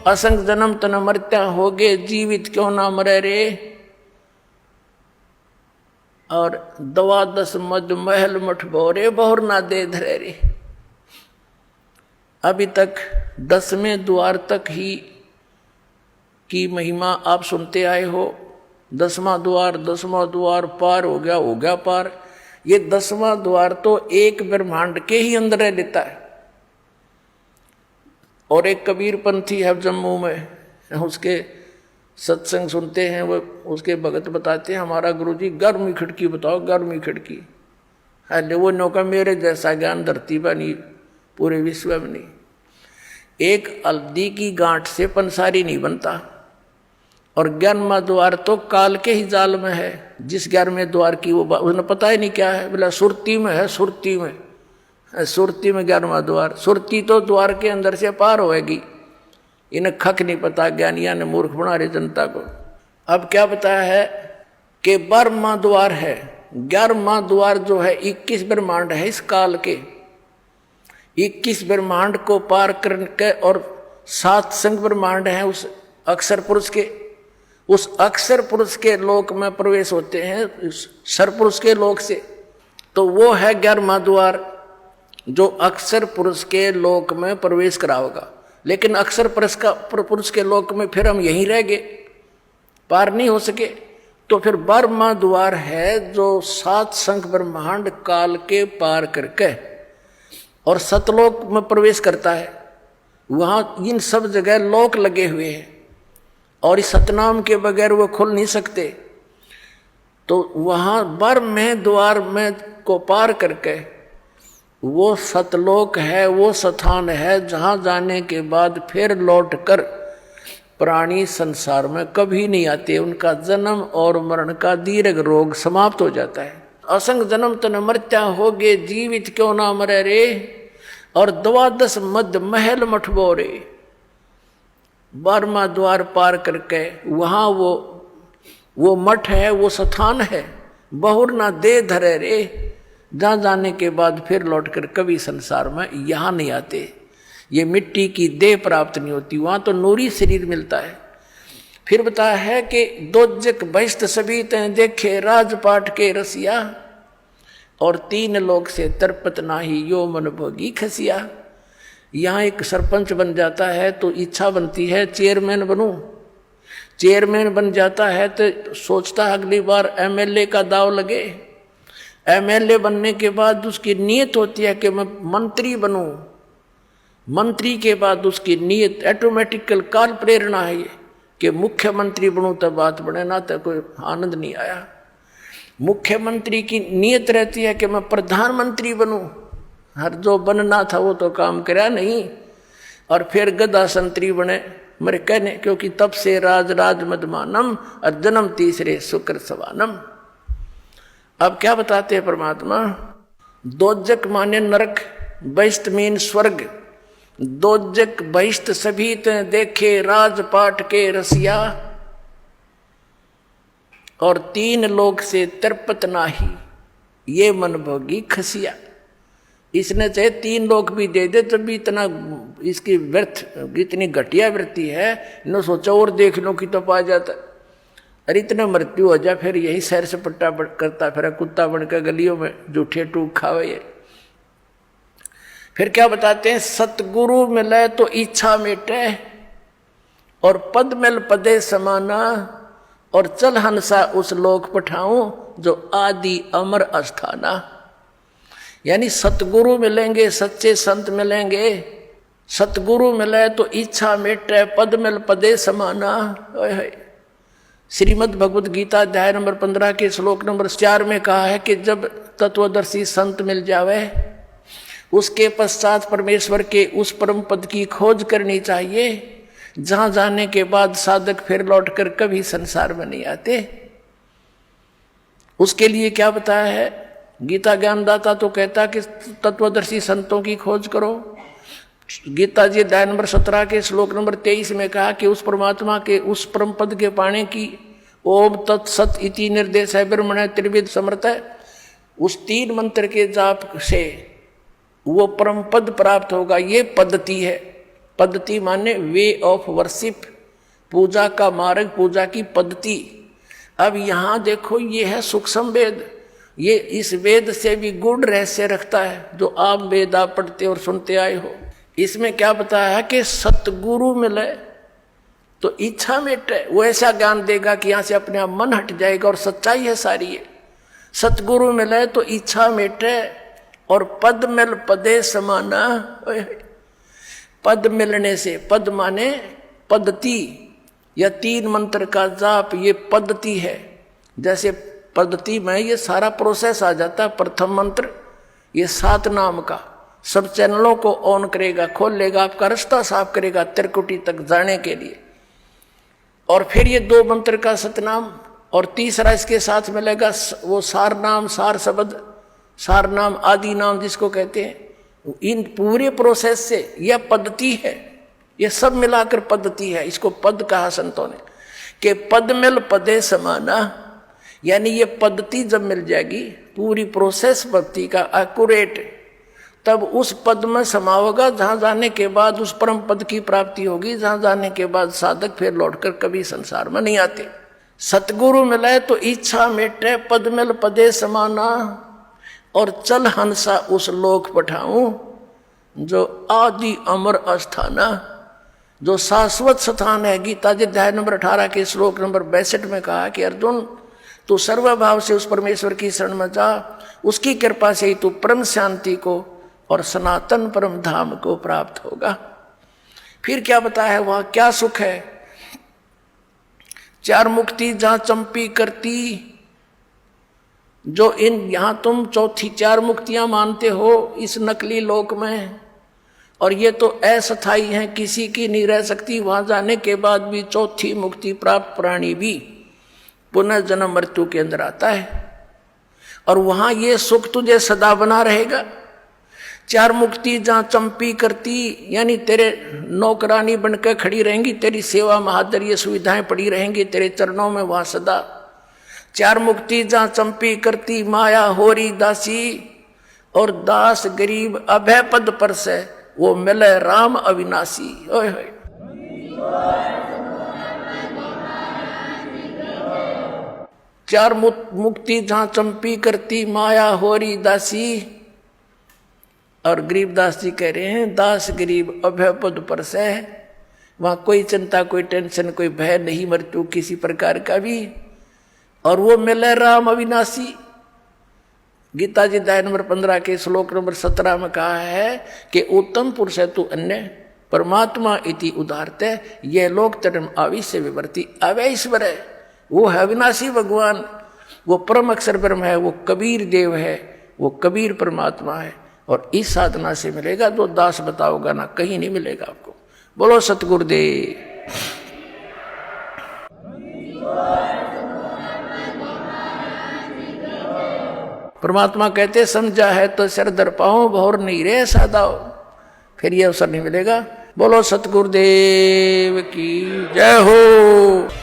असंग जन्म तन मरत्या होगे, जीवित क्यों ना मरे रे। और 12 मद महल मठ भोरे, बहुर ना दे धरे रे। अभी तक 10वें द्वार तक ही की महिमा आप सुनते आए हो। 10वां द्वार पार हो गया पार। ये 10वां द्वार तो एक ब्रह्मांड के ही अंदर रह लेता है। और एक कबीर पंथी है जम्मू में, उसके सत्संग सुनते हैं, वो उसके भगत बताते हैं, हमारा गुरुजी 11वीं खिड़की बताओ, 11वीं खिड़की। अरे वो नौका मेरे जैसा ज्ञान धरती पर नहीं, पूरे विश्व में नहीं। एक हल्दी की गांठ से पंसारी नहीं बनता। और 11वां द्वार तो काल के ही जाल में है। जिस 11वें द्वार की वो उन्हें पता ही नहीं क्या है, बोला सुरती में है, सुरती में 11वां द्वार। सुरती तो द्वार के अंदर से पार होएगी। इन्हें खक नहीं पता, ज्ञानिया ने मूर्ख बना रहे जनता को। अब क्या बताया है कि 12वां द्वार है। 11वां द्वार जो है 21 ब्रह्मांड है इस काल के। 21 ब्रह्मांड को पार करके और 7 संग ब्रह्मांड है उस अक्षर पुरुष के। उस अक्षर पुरुष के लोक में प्रवेश होते हैं सरपुरुष के लोक से। तो वो है 11वां द्वार जो अक्षर पुरुष के लोक में प्रवेश कराओगा। लेकिन अक्षर पुरुष के लोक में फिर हम यहीं रह गए, पार नहीं हो सके। तो फिर 12वां द्वार है जो 7 संख ब्रह्मांड काल के पार करके और सतलोक में प्रवेश करता है। वहां इन सब जगह लोक लगे हुए हैं और इस सतनाम के बगैर वो खुल नहीं सकते। तो वहां 12वें द्वार में को पार करके वो सतलोक है, वो स्थान है जहां जाने के बाद फिर लौट कर प्राणी संसार में कभी नहीं आते। उनका जन्म और मरण का दीर्घ रोग समाप्त हो जाता है। असंग जन्म तन मरत्या होगे, जीवित क्यों ना मरे रे। और 12 मद महल मठ बोरे, 12वां द्वार पार करके वहां वो मठ है, वो स्थान है। बहुर ना दे धरे रे, जहां जाने के बाद फिर लौटकर कभी संसार में यहां नहीं आते। ये मिट्टी की देह प्राप्त नहीं होती, वहां तो नूरी शरीर मिलता है। फिर बताया है कि दोजक बहिष्ट सभी तैं देखे, राजपाट के रसिया। और 3 लोग से तरपत नाही, यो मन भोगी खसिया। यहाँ एक सरपंच बन जाता है तो इच्छा बनती है चेयरमैन बनूं। चेयरमैन बन जाता है तो सोचता है अगली बार एमएलए का दाव लगे। एमएलए बनने के बाद उसकी नीयत होती है कि मैं मंत्री बनूं। मंत्री के बाद उसकी नीयत ऑटोमेटिकल काल प्रेरणा है ये कि मुख्यमंत्री बनूं, तब बात बने, ना तो कोई आनंद नहीं आया। मुख्यमंत्री की नीयत रहती है कि मैं प्रधानमंत्री बनूं। हर जो बनना था वो तो काम करा नहीं। और फिर गदा संतरी बने मेरे कहने, क्योंकि तब से राज मदमानम और जन्म तीसरे शुक्र सवानम। अब क्या बताते हैं परमात्मा, दोजक माने नरक, बहिष्ट मीन स्वर्ग। दोजक बहिष्ट सभी ते देखे, राजपाट के रसिया। और 3 लोक से तरपत नाही, ये मन भोगी खसिया। इसने चाहे 3 लोक भी दे दे तब भी इतना इसकी व्यर्थ, इतनी घटिया वृत्ति है। न सोचा और देख लो कि तो पा जाता। अरे इतना मृत्यु हो जाए फिर यही सैर सपट्टा करता फिर कुत्ता बनकर गलियों में जूठे टूक खावे। ये फिर क्या बताते हैं, सतगुरु मिले तो इच्छा मिटे, और पद मिल पदे समाना। और चल हंसा उस लोक पठाऊं, जो आदि अमर अस्थाना। यानी सतगुरु मिलेंगे, सच्चे संत मिलेंगे। सतगुरु मिले तो इच्छा मिटे, पद मिल पदे समाना। श्रीमद् भगवद गीता अध्याय नंबर 15 के श्लोक नंबर 4 में कहा है कि जब तत्वदर्शी संत मिल जावे, उसके पश्चात परमेश्वर के उस परम पद की खोज करनी चाहिए, जहां जाने के बाद साधक फिर लौटकर कभी संसार में नहीं आते। उसके लिए क्या बताया है, गीता ज्ञानदाता तो कहता कि तत्वदर्शी संतों की खोज करो। गीता जी अध्याय नंबर 17 के श्लोक नंबर 23 में कहा कि उस परमात्मा के उस परम पद के पाने की ओम तत्सत इति निर्देश है ब्रह्मण त्रिविध समर्थ है। उस 3 मंत्र के जाप से वो परम पद प्राप्त होगा। ये पद्धति है। पद्धति माने वे ऑफ वर्शिप, पूजा का मार्ग, पूजा की पद्धति। अब यहां देखो, ये है सूक्ष्म वेद। ये इस वेद से भी गूढ़ रहस्य रखता है, जो आप वेद आप पढ़ते और सुनते आए हो। इसमें क्या बताया कि सतगुरु मिले तो इच्छा मिटे। वो ऐसा ज्ञान देगा कि यहां से अपने आप मन हट जाएगा, और सच्चाई है सारी ये। सतगुरु मिले तो इच्छा मिटे, और पद मिल पदे समाना। पद मिलने से, पद माने पद्धति, या 3 मंत्र का जाप, ये पद्धति है। जैसे पद्धति में ये सारा प्रोसेस आ जाता है। प्रथम मंत्र ये 7 नाम का सब चैनलों को ऑन करेगा, खोल लेगा, आपका रास्ता साफ करेगा त्रिकुटी तक जाने के लिए। और फिर ये 2 मंत्र का सतनाम, और तीसरा इसके साथ मिलेगा वो सार नाम, सार शब्द, सार नाम, आदि नाम जिसको कहते हैं। इन पूरे प्रोसेस से यह पद्धति है, यह सब मिलाकर पद्धति है। इसको पद कहा संतों ने कि पद मिल पदे समाना। यानी ये पद्धति जब मिल जाएगी, पूरी प्रोसेस भक्ति का एक्यूरेट, तब उस पद में समाओगा, जहां जाने के बाद उस परम पद की प्राप्ति होगी, जहां जाने के बाद साधक फिर लौटकर कभी संसार में नहीं आते। सतगुरु मिले तो इच्छा मिटे, पद मिल पदे समाना, और चल हंसा उस लोक पठाऊं, जो आदि अमर अस्थाना, जो शाश्वत स्थान है। गीता जी अध्याय नंबर 18 के श्लोक नंबर 62 में कहा कि अर्जुन, तू सर्वभाव से उस परमेश्वर की शरण में जा, उसकी कृपा से ही तू परम शांति को और सनातन परम धाम को प्राप्त होगा। फिर क्या बताया, वहां क्या सुख है। 4 मुक्ति जहां चंपी करती, जो इन यहां तुम चौथी 4 मुक्तियां मानते हो इस नकली लोक में, और ये तो अस्थायी है, किसी की नहीं रह सकती। वहां जाने के बाद भी चौथी मुक्ति प्राप्त प्राणी भी पुनः जन्म मृत्यु के अंदर आता है, और वहां ये सुख तुझे सदा बना रहेगा। 4 मुक्ति जहां चंपी करती, यानी तेरे नौकरानी बनकर खड़ी रहेंगी, तेरी सेवा महादर ये सुविधाएं पड़ी रहेंगी तेरे चरणों में वहां सदा। 4 मुक्ति जहां चंपी करती, माया होरी दासी, और दास गरीब अभय पद पर से, वो मिले राम अविनाशी। ओए होए, 4 मुक्ति जहां चंपी करती, माया होरी दासी, और गरीबदास जी कह रहे हैं दास गरीब अभय पद पर से। वहां कोई चिंता, कोई टेंशन, कोई भय नहीं मृत्यु किसी प्रकार का भी, और वो मिले राम अविनाशी। गीता जी अध्याय नंबर 15 के श्लोक नंबर 17 में कहा है कि उत्तम पुरुष है तू अन्य परमात्मा इति उदारते, यह लोक तरम आविश्य विवर्ती। अवय ईश्वर है, वो है अविनाशी भगवान, वो परम अक्षर ब्रह्म है, वो कबीर देव है, वो कबीर परमात्मा है। और इस साधना से मिलेगा, जो दास बताओगा ना, कहीं नहीं मिलेगा आपको। बोलो सतगुरुदेव। परमात्मा कहते समझा है तो सिर दर पाओ, भौर नहीं रे सादाओ, फिर ये अवसर नहीं मिलेगा। बोलो सतगुरुदेव की जय हो।